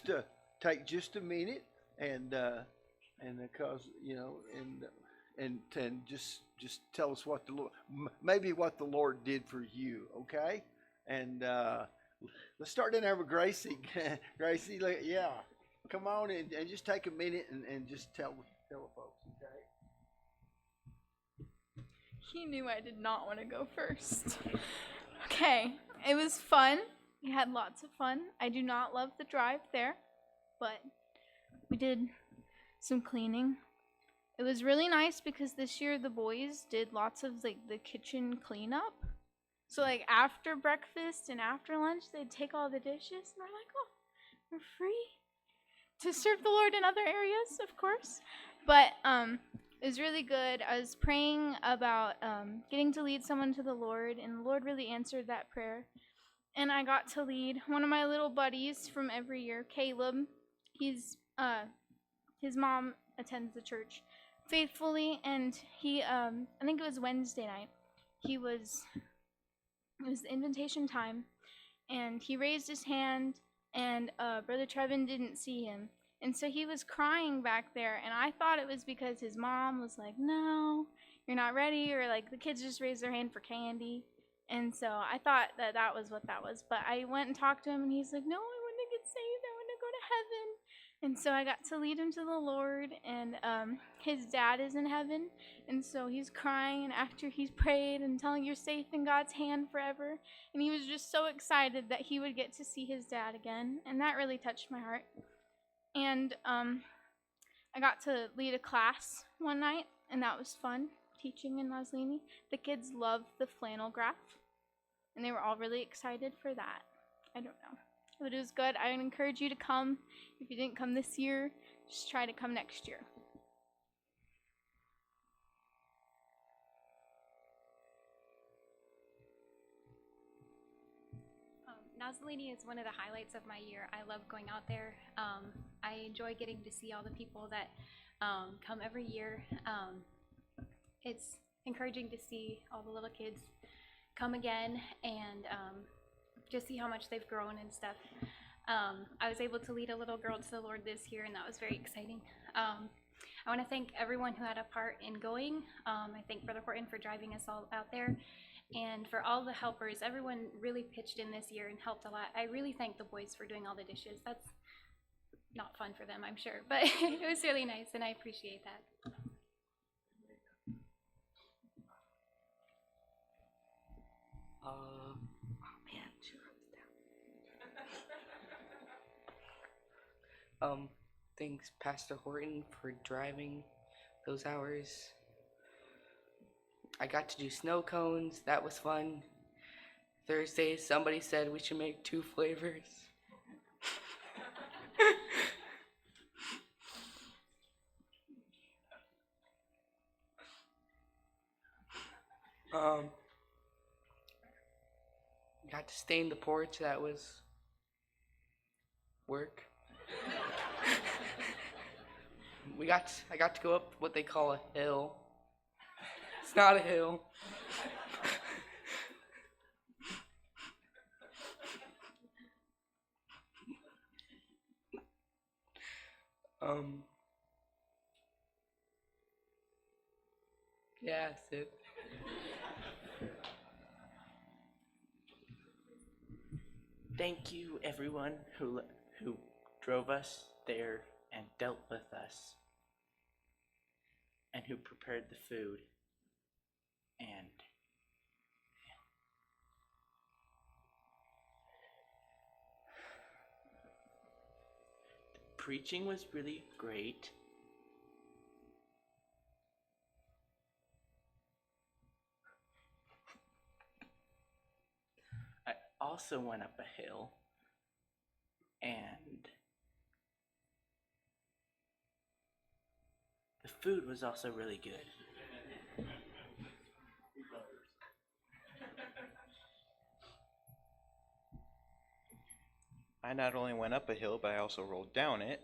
just take just a minute and because and just tell us what the Lord, maybe what the Lord did for you, okay? And let's start in there with Gracie. Gracie, yeah, come on and just take a minute and just tell the folks, okay? He knew I did not want to go first. Okay, it was fun. We had lots of fun. I do not love the drive there, but we did some cleaning. It was really nice because this year the boys did lots of like the kitchen cleanup. So like after breakfast and after lunch, they'd take all the dishes and we're like, oh, we're free to serve the Lord in other areas, of course. But it was really good. I was praying about getting to lead someone to the Lord, and the Lord really answered that prayer. And I got to lead one of my little buddies from every year, Caleb. His mom attends the church faithfully, and he I think it was Wednesday night. It was the invitation time, and he raised his hand, and Brother Trevin didn't see him. And so he was crying back there, and I thought it was because his mom was like, no, you're not ready, or like the kids just raised their hand for candy. And so I thought that was what that was. But I went and talked to him, and he's like, no, I want to get saved. I want to go to heaven. And so I got to lead him to the Lord, and his dad is in heaven. And so he's crying, and after he's prayed and telling you're safe in God's hand forever. And he was just so excited that he would get to see his dad again. And that really touched my heart. And I got to lead a class one night, and that was fun, teaching in Nazlini. The kids loved the flannel graph, and they were all really excited for that. I don't know, but it was good. I would encourage you to come. If you didn't come this year, just try to come next year. Nazlini is one of the highlights of my year. I love going out there. I enjoy getting to see all the people that come every year. It's encouraging to see all the little kids come again and just see how much they've grown and stuff. I was able to lead a little girl to the Lord this year, and that was very exciting. I want to thank everyone who had a part in going. I thank Brother Horton for driving us all out there. And for all the helpers, everyone really pitched in this year and helped a lot. I really thank the boys for doing all the dishes. That's not fun for them, I'm sure, but it was really nice, and I appreciate that. Thanks Pastor Horton for driving those hours. I got to do snow cones. That was fun. Thursday, somebody said we should make 2 flavors. Got to stain the porch. That was work. I got to go up what they call a hill. It's not a hill. Yeah, that's it. Thank you, everyone who drove us there and dealt with us, and who prepared the food, and the preaching was really great. I also went up a hill, and the food was also really good. I not only went up a hill, but I also rolled down it.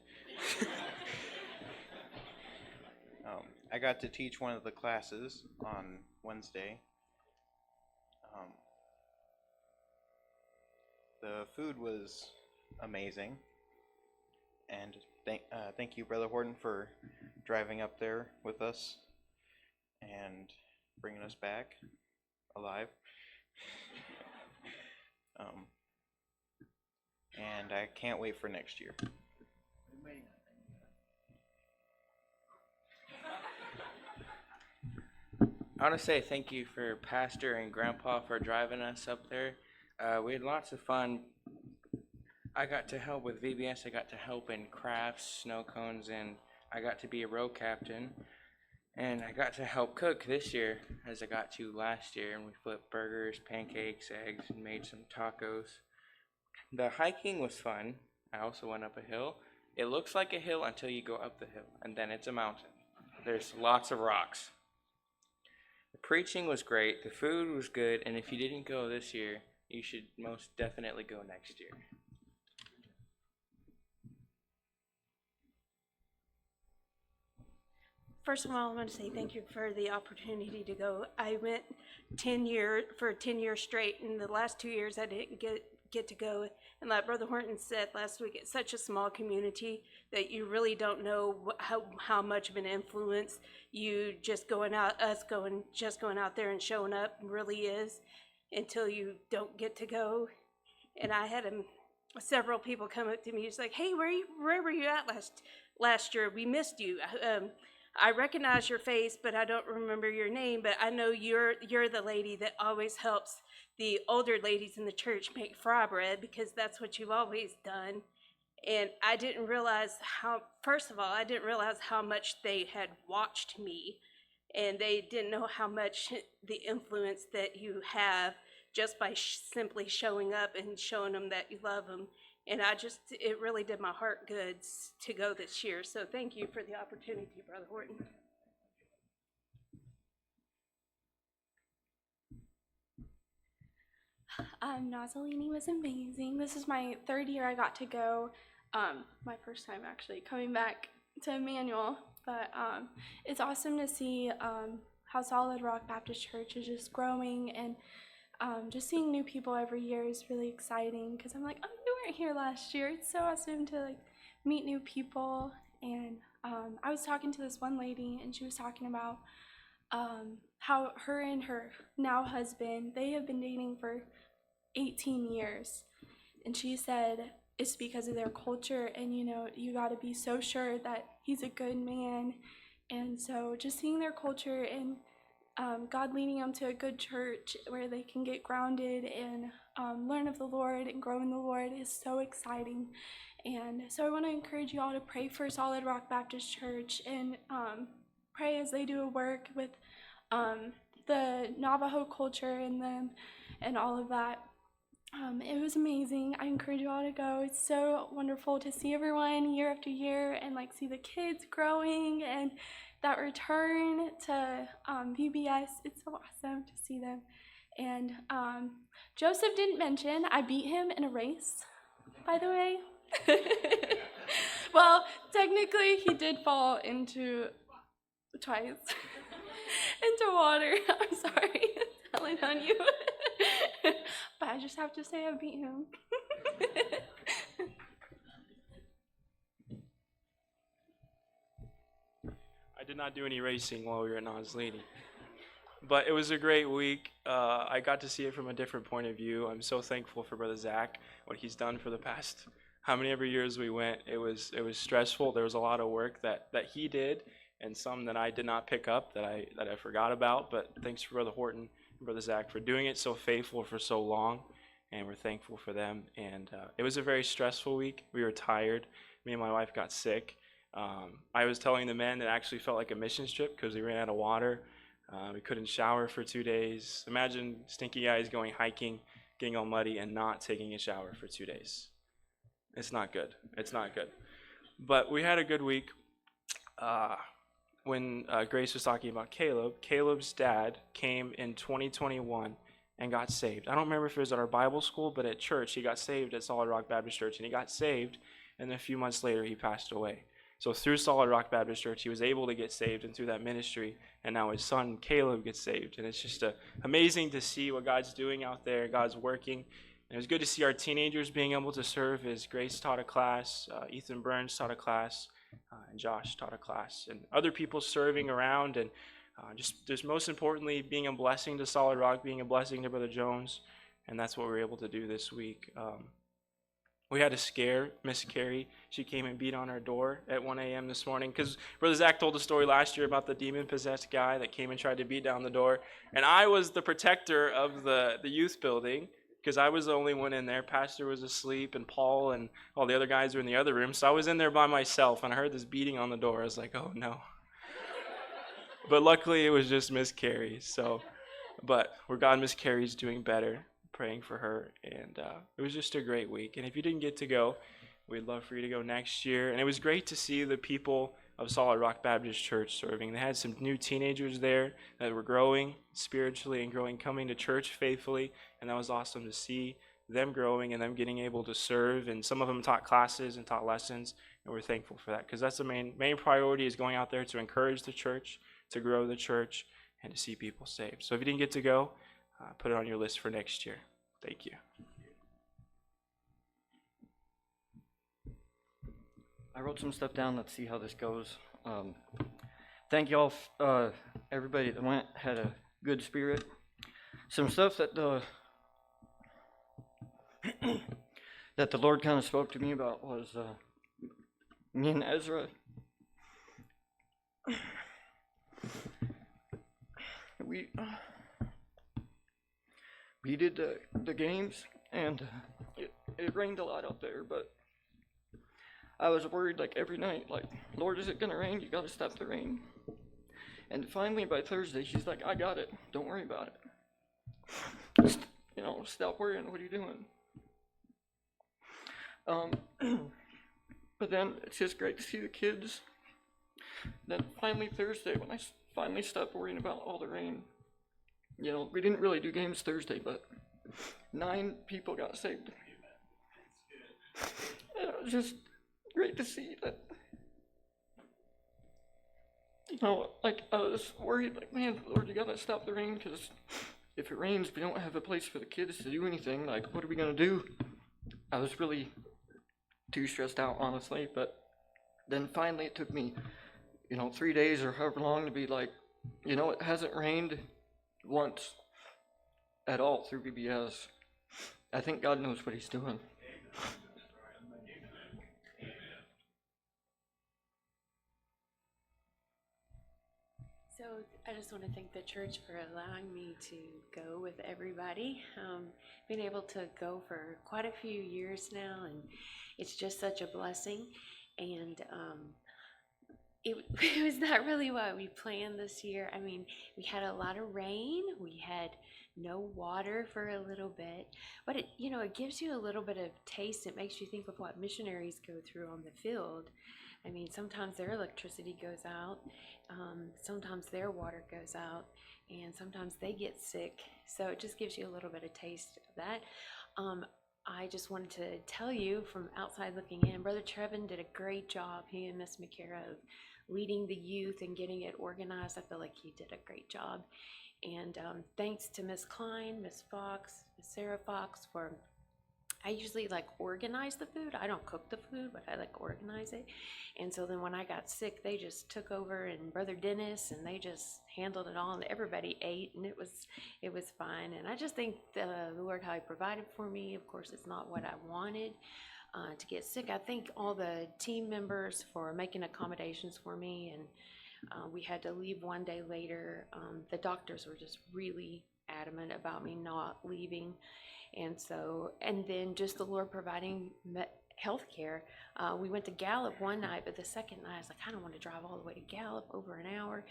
I got to teach one of the classes on Wednesday. The food was amazing. And thank you, Brother Horton, for driving up there with us and bringing us back alive. And I can't wait for next year. I want to say thank you for Pastor and Grandpa for driving us up there. We had lots of fun. I got to help with VBS. I got to help in crafts, snow cones, and I got to be a row captain. And I got to help cook this year as I got to last year. And we flipped burgers, pancakes, eggs, and made some tacos. The hiking was fun. I also went up a hill. It looks like a hill until you go up the hill, and then it's a mountain. There's lots of rocks. The preaching was great, the food was good, and if you didn't go this year, you should most definitely go next year. First of all, I want to say thank you for the opportunity to go. I went 10 years straight, and the last 2 years I didn't get to go. And like Brother Horton said last week, it's such a small community that you really don't know how much of an influence you just going out there and showing up really is until you don't get to go. And I had several people come up to me. It's like, hey, where were you at last year? We missed you. I recognize your face, but I don't remember your name. But I know you're the lady that always helps the older ladies in the church make fry bread, because that's what you've always done. And I didn't realize first of all, I didn't realize how much they had watched me, and they didn't know how much the influence that you have just by simply showing up and showing them that you love them. And it really did my heart good to go this year. So thank you for the opportunity, Brother Horton. Nazlini was amazing. This is my third year I got to go. My first time actually coming back to Emmanuel. But it's awesome to see how Solid Rock Baptist Church is just growing, and just seeing new people every year is really exciting, because I'm like, oh, you weren't here last year. It's so awesome to meet new people. And I was talking to this one lady, and she was talking about how her and her now husband, they have been dating for 18 years. And she said it's because of their culture, and you got to be so sure that he's a good man. And so just seeing their culture and God leading them to a good church where they can get grounded and learn of the Lord and grow in the Lord is so exciting. And so I want to encourage you all to pray for Solid Rock Baptist Church, and pray as they do a work with the Navajo culture in them and all of that. It was amazing. I encourage you all to go. It's so wonderful to see everyone year after year, and see the kids growing, and that return to VBS. It's so awesome to see them. And Joseph didn't mention I beat him in a race, by the way. Well, technically he did fall into twice into water. I'm sorry, telling on you. But I just have to say I beat him. I did not do any racing while we were at Nazlini, but it was a great week. I got to see it from a different point of view. I'm so thankful for Brother Zach, what he's done for the past how many ever years we went. It was stressful. There was a lot of work that he did, and some that I did not pick up, that I forgot about. But thanks for Brother Horton and Brother Zach for doing it so faithful for so long, and we're thankful for them. And it was a very stressful week. We were tired. Me and my wife got sick. I was telling the men it actually felt like a mission trip because we ran out of water. We couldn't shower for 2 days. Imagine stinky guys going hiking, getting all muddy, and not taking a shower for 2 days. It's not good. It's not good. But we had a good week. When Grace was talking about Caleb's dad came in 2021 and got saved. I don't remember if it was at our Bible school, but at church, he got saved at Solid Rock Baptist Church, and he got saved, and a few months later, he passed away. So through Solid Rock Baptist Church, he was able to get saved, and through that ministry, and now his son Caleb gets saved. And it's just amazing to see what God's doing out there. God's working, And it was good to see our teenagers being able to serve as Grace taught a class, Ethan Burns taught a class, and Josh taught a class, and other people serving around, and just most importantly, being a blessing to Solid Rock, being a blessing to Brother Jones, and that's what we were able to do this week. We had to scare Miss Carrie. She came and beat on our door at 1 a.m. this morning because Brother Zach told a story last year about the demon-possessed guy that came and tried to beat down the door. And I was the protector of the youth building because I was the only one in there. Pastor was asleep, and Paul and all the other guys were in the other room. So I was in there by myself, and I heard this beating on the door. I was like, oh, no. But luckily, it was just Miss Carrie. But we're glad Miss Carrie's doing better. Praying for her, and it was just a great week. And if you didn't get to go, we'd love for you to go next year. And it was great to see the people of Solid Rock Baptist Church serving. They had some new teenagers there that were growing spiritually and growing, coming to church faithfully, and that was awesome to see them growing and them getting able to serve. And some of them taught classes and taught lessons, and we're thankful for that because that's the main priority, is going out there to encourage the church, to grow the church, and to see people saved. So if you didn't get to go, put it on your list for next year. Thank you. I wrote some stuff down. Let's see how this goes. Thank y'all. Everybody that went had a good spirit. Some stuff that the Lord kind of spoke to me about was me and Ezra. We did the games, and it rained a lot out there, but I was worried like every night, like, Lord, is it gonna rain? You gotta stop the rain. And finally by Thursday, she's like, I got it. Don't worry about it. Stop worrying. What are you doing? But then it's just great to see the kids. Then finally Thursday, when I finally stopped worrying about all the rain, we didn't really do games Thursday, but 9 people got saved. And it was just great to see that. I was worried, like, man, Lord, you gotta stop the rain, because if it rains, we don't have a place for the kids to do anything. Like, what are we gonna do? I was really too stressed out, honestly, but then finally it took me, 3 days or however long to be like, it hasn't rained once at all through BBS. I think God knows what he's doing. So I just want to thank the church for allowing me to go with everybody. Been able to go for quite a few years now, and it's just such a blessing. And it was not really what we planned this year. I mean, we had a lot of rain. We had no water for a little bit, but it gives you a little bit of taste. It makes you think of what missionaries go through on the field. I mean, sometimes their electricity goes out, sometimes their water goes out, and sometimes they get sick. So it just gives you a little bit of taste of that. I just wanted to tell you from outside looking in, Brother Trevin did a great job, he and Miss McCara, of leading the youth and getting it organized. I feel like he did a great job. And thanks to Miss Klein, Miss Fox, Miss Sarah Fox for, I usually organize the food. I don't cook the food, but I organize it. And so then when I got sick, they just took over, and Brother Dennis, and they just handled it all, and everybody ate, and it was fine. And I just thank the Lord how he provided for me. Of course, it's not what I wanted to get sick. I thank all the team members for making accommodations for me, and we had to leave one day later. The doctors were just really adamant about me not leaving. And then just the Lord providing health care. We went to Gallup one night, but the second night I was like, I don't want to drive all the way to Gallup, over an hour.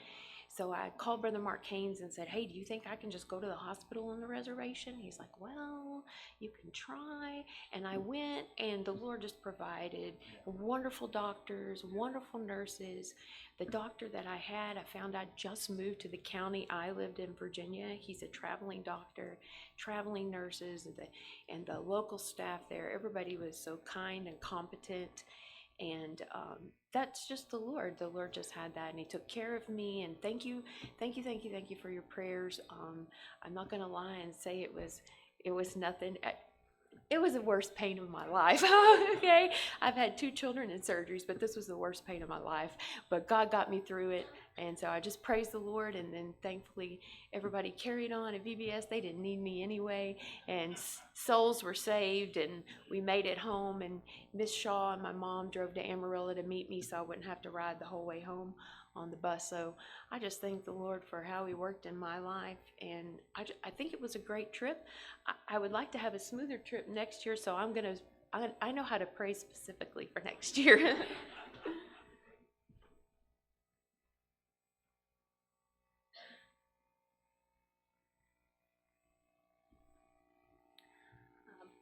So I called Brother Mark Haynes and said, hey, do you think I can just go to the hospital on the reservation? He's like, well, you can try. And I went, and the Lord just provided wonderful doctors, wonderful nurses. The doctor that I had, I found out just moved to the county I lived in, Virginia. He's a traveling doctor, traveling nurses, and the local staff there. Everybody was so kind and competent. And that's just the Lord. The Lord just had that, and he took care of me. And thank you for your prayers. I'm not going to lie and say it was nothing. it was the worst pain of my life. Okay, I've had 2 children in surgeries, but this was the worst pain of my life. But God got me through it, and so I just praise the Lord. And then thankfully everybody carried on at VBS. They didn't need me anyway, and souls were saved, and we made it home. And Miss Shaw and my mom drove to Amarillo to meet me, so I wouldn't have to ride the whole way home on the bus. So I just thank the Lord for how he worked in my life, and I think it was a great trip. I would like to have a smoother trip next year, so I know how to pray specifically for next year.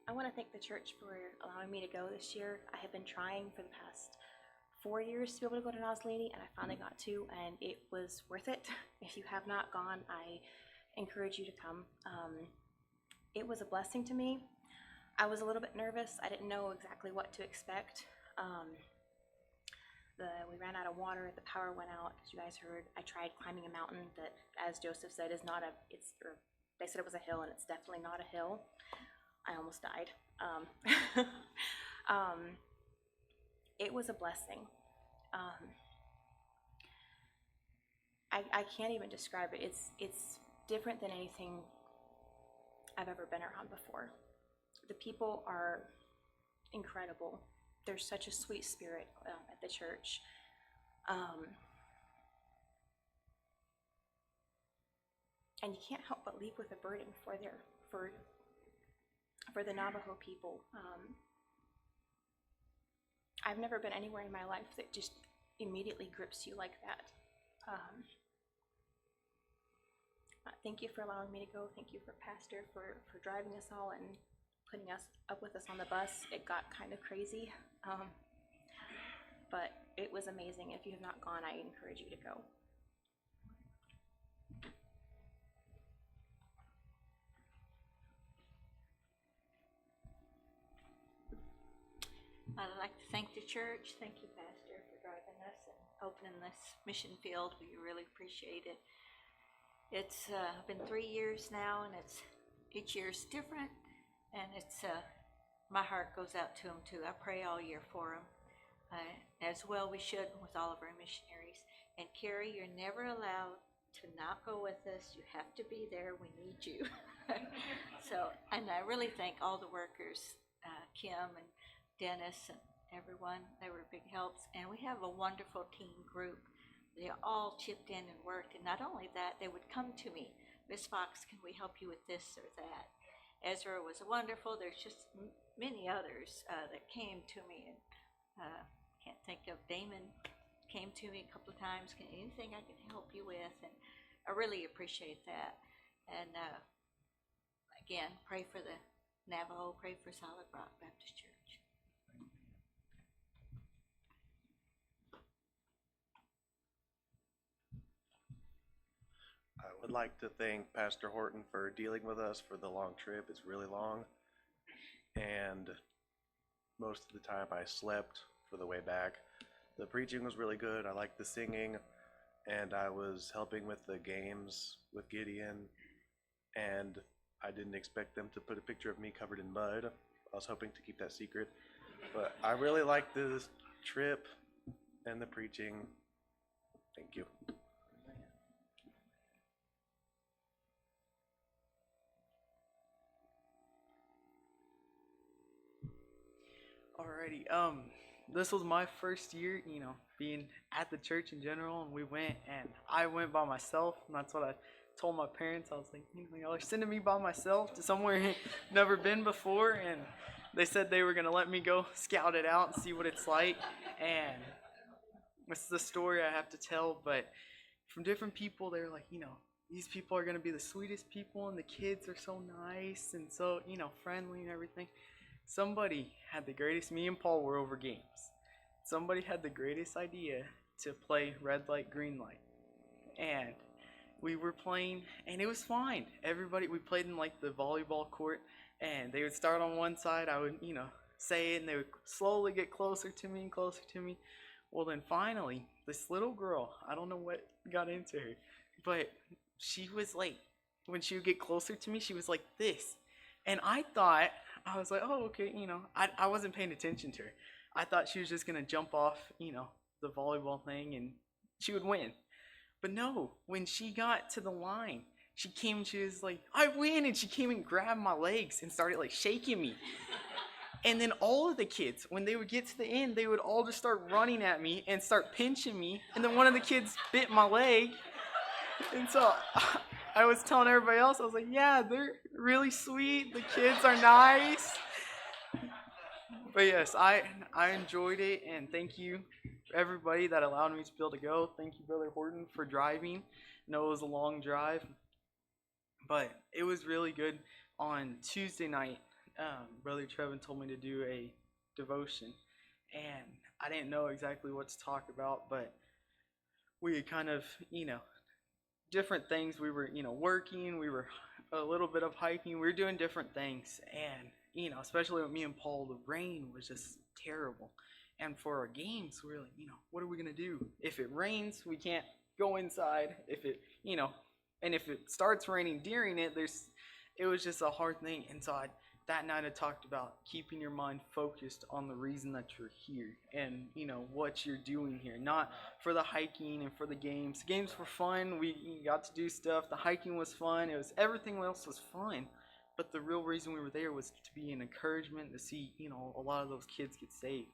I want to thank the church for allowing me to go this year. I have been trying for the past 4 years to be able to go to Nazlini, and I finally got to, and it was worth it. If you have not gone, I encourage you to come. It was a blessing to me. I was a little bit nervous. I didn't know exactly what to expect. We ran out of water, the power went out, as you guys heard. I tried climbing a mountain that, as Joseph said, is not they said it was a hill, and it's definitely not a hill. I almost died. It was a blessing. I can't even describe it. It's different than anything I've ever been around before. The people are incredible. There's such a sweet spirit at the church. And you can't help but leave with a burden for the Navajo people. I've never been anywhere in my life that just immediately grips you like that. Thank you for allowing me to go. Thank you for Pastor for driving us all and putting us up with us on the bus. It got kind of crazy, but it was amazing. If you have not gone, I encourage you to go. I'd like to thank the church. Thank you, Pastor, for driving us and opening this mission field. We really appreciate it. It's been 3 years now, and each year's different, and my heart goes out to them too. I pray all year for them. As well we should with all of our missionaries. And Carrie, you're never allowed to not go with us. You have to be there. We need you. So, and I really thank all the workers, Kim and Dennis and everyone. They were big helps, and we have a wonderful team group. They all chipped in and worked, and not only that, they would come to me, Miss Fox, can we help you with this or that? Ezra was wonderful. There's just many others that came to me, and can't think of. Damon came to me a couple of times. Anything I can help you with? And I really appreciate that. And again, pray for the Navajo, pray for Solid Rock Baptist Church. I would like to thank Pastor Horton for dealing with us for the long trip. It's really long, and most of the time I slept for the way back. The preaching was really good. I liked the singing, and I was helping with the games with Gideon, and I didn't expect them to put a picture of me covered in mud. I was hoping to keep that secret, but I really liked this trip and the preaching. Thank you. Alrighty, this was my first year, being at the church in general, and I went by myself, and that's what I told my parents. I was like, y'all are sending me by myself to somewhere I've never been before, and they said they were going to let me go scout it out and see what it's like, and this is the story I have to tell, but from different people, they're like, these people are going to be the sweetest people, and the kids are so nice, and so, friendly and everything. Somebody had the greatest, me and Paul were over games. Somebody had the greatest idea to play red light, green light. And we were playing, and it was fine. We played in like the volleyball court, and they would start on one side, I would, say it, and they would slowly get closer to me and closer to me. Well, then finally, this little girl, I don't know what got into her, but she was like, when she would get closer to me, she was like this. And I thought I was like, oh, okay, I wasn't paying attention to her. I thought she was just gonna jump off, the volleyball thing and she would win. But no, when she got to the line, she came and she was like, I win, and she came and grabbed my legs and started like shaking me. And then all of the kids, when they would get to the end, they would all just start running at me and start pinching me. And then one of the kids bit my leg. And so I was telling everybody else, I was like, yeah, they're really sweet. The kids are nice. But yes, I enjoyed it, and thank you everybody that allowed me to be able to go. Thank you, Brother Horton, for driving. I know it was a long drive, but it was really good. On Tuesday night, Brother Trevin told me to do a devotion, and I didn't know exactly what to talk about, but we had kind of, different things. We were, working, we were a little bit of hiking, we were doing different things, and, especially with me and Paul, the rain was just terrible. And for our games, we were like, what are we going to do? If it rains, we can't go inside. If it, and if it starts raining during it, it was just a hard thing. And so that night I talked about keeping your mind focused on the reason that you're here and, what you're doing here. Not for the hiking and for the games. The games were fun. We got to do stuff. The hiking was fun. Everything else was fun. But the real reason we were there was to be an encouragement to see, a lot of those kids get saved.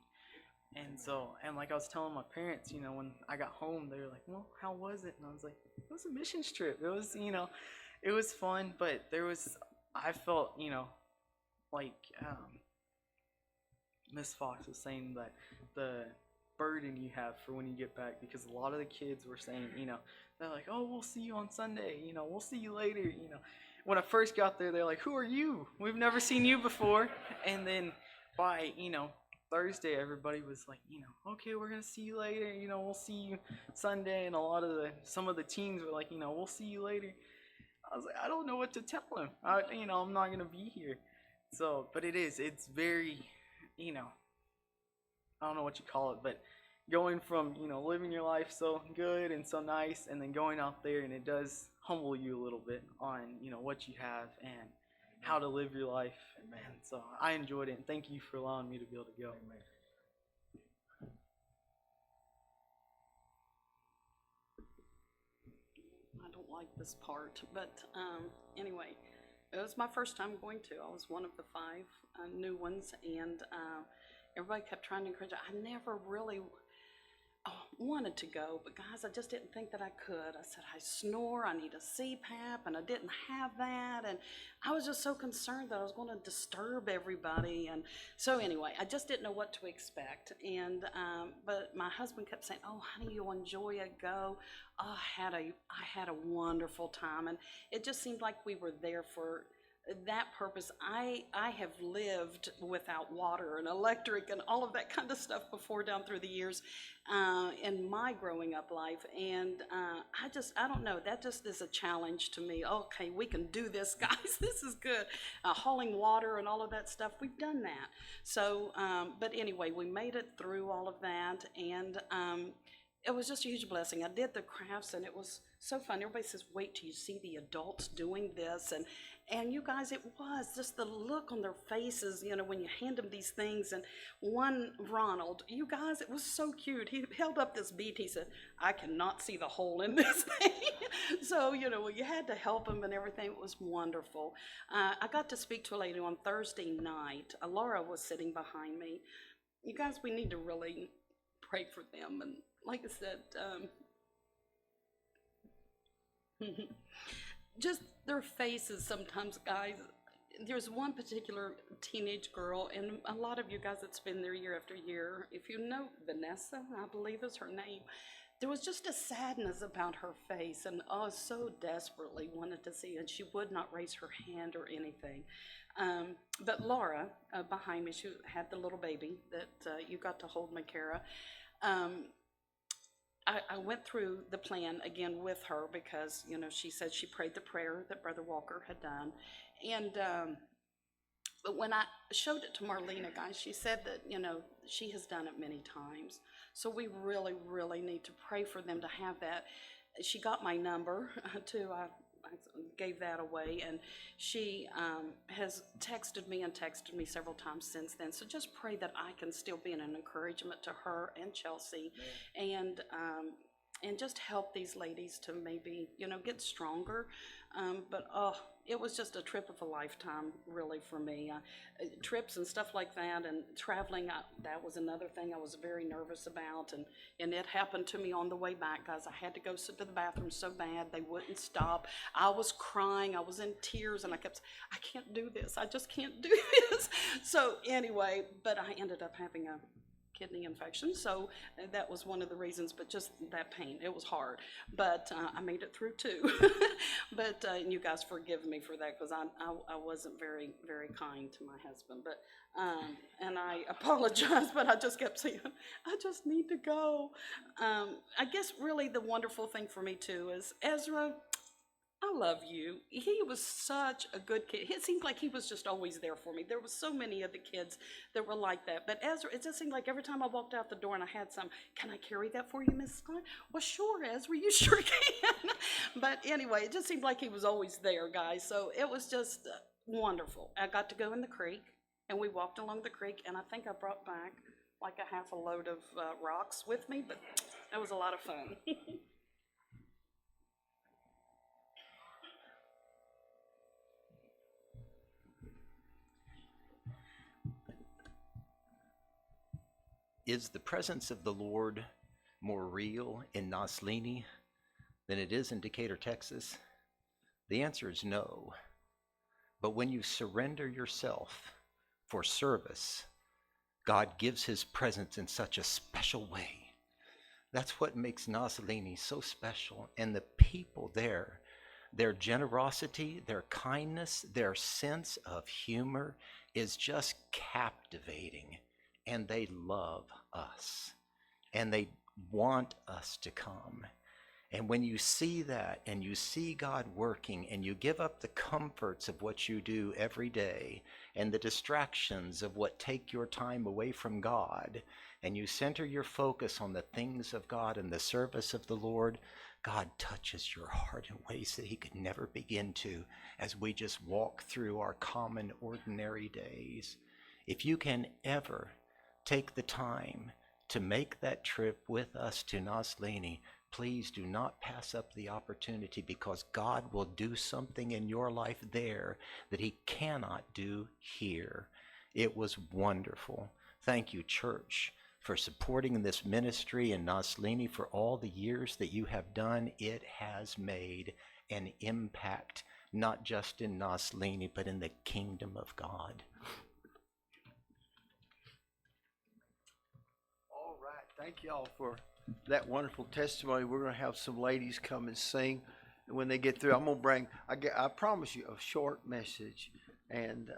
And so, and like I was telling my parents, when I got home, they were like, well, how was it? And I was like, it was a missions trip. It was, it was fun, but I felt, like Miss Fox was saying that the burden you have for when you get back, because a lot of the kids were saying, they're like, oh, we'll see you on Sunday, we'll see you later, When I first got there, they're like, who are you? We've never seen you before. And then by, Thursday, everybody was like, okay, we're gonna see you later, we'll see you Sunday. And some of the teens were like, we'll see you later. I was like, I don't know what to tell them. I'm not gonna be here. So, but it's very, I don't know what you call it, but going from, living your life so good and so nice, and then going out there, and it does humble you a little bit on, what you have and how to live your life. And so I enjoyed it, and thank you for allowing me to be able to go. I don't like this part, but anyway, it was my first time going to. I was one of the 5 new ones, and everybody kept trying to encourage me. I never really wanted to go, but guys, I just didn't think that I could. I said, I snore, I need a CPAP, and I didn't have that, and I was just so concerned that I was going to disturb everybody. And so anyway, I just didn't know what to expect. And but my husband kept saying, oh honey, you'll enjoy it, go. Oh, I had a wonderful time, and it just seemed like we were there for that purpose. I have lived without water and electric and all of that kind of stuff before down through the years in my growing up life, and I don't know, that just is a challenge to me. Okay, we can do this, guys. This is good. Hauling water and all of that stuff, we've done that. So but anyway, we made it through all of that, and it was just a huge blessing. I did the crafts, and it was so fun. Everybody says, wait till you see the adults doing this. And you guys, it was just the look on their faces, when you hand them these things. And one, Ronald, you guys, it was so cute. He held up this bead. He said, I cannot see the hole in this thing. So, you had to help him and everything. It was wonderful. I got to speak to a lady on Thursday night. Laura was sitting behind me. You guys, we need to really pray for them. And like I said, just their faces sometimes, guys. There's one particular teenage girl, and a lot of you guys that's been there year after year, if you know Vanessa, I believe is her name, there was just a sadness about her face, and I so desperately wanted to see, and she would not raise her hand or anything. But Laura, behind me, she had the little baby that you got to hold, Makara. I went through the plan again with her because, she said she prayed the prayer that Brother Walker had done. And but when I showed it to Marlena, guys, she said that, she has done it many times. So we really, really need to pray for them to have that. She got my number to gave that away, and she has texted me several times since then. So just pray that I can still be an encouragement to her and Chelsea, and just help these ladies to maybe, get stronger. But it was just a trip of a lifetime, really, for me. Trips and stuff like that, and traveling, that was another thing I was very nervous about, and it happened to me on the way back, guys. I had to go sit to the bathroom so bad, they wouldn't stop. I was crying, I was in tears, and I kept saying, I can't do this, I just can't do this. So anyway, but I ended up having a kidney infection, so that was one of the reasons, but just that pain, it was hard, but I made it through too. But you guys forgive me for that, because I wasn't very, very kind to my husband, but and I apologize, but I just kept saying, I just need to go. I guess really the wonderful thing for me too is Ezra, I love you. He was such a good kid. It seemed like he was just always there for me. There were so many of the kids that were like that. But Ezra, it just seemed like every time I walked out the door and I had some, can I carry that for you, Miss Scott? Well, sure, Ezra, you sure can. But anyway, it just seemed like he was always there, guys. So it was just wonderful. I got to go in the creek, and we walked along the creek, and I think I brought back like a half a load of rocks with me, but it was a lot of fun. Is the presence of the Lord more real in Nazlini than it is in Decatur, Texas? The answer is no. But when you surrender yourself for service, God gives his presence in such a special way. That's what makes Nazlini so special. And the people there, their generosity, their kindness, their sense of humor is just captivating. And they love us, and they want us to come. And when you see that, and you see God working, and you give up the comforts of what you do every day, and the distractions of what take your time away from God, and you center your focus on the things of God and the service of the Lord, God touches your heart in ways that he could never begin to as we just walk through our common, ordinary days. If you can ever take the time to make that trip with us to Nazlini, please do not pass up the opportunity, because God will do something in your life there that he cannot do here. It was wonderful. Thank you, church, for supporting this ministry in Nazlini for all the years that you have done. It has made an impact, not just in Nazlini, but in the kingdom of God. Thank y'all for that wonderful testimony. We're going to have some ladies come and sing. And when they get through, I'm going to bring, I promise you, a short message. And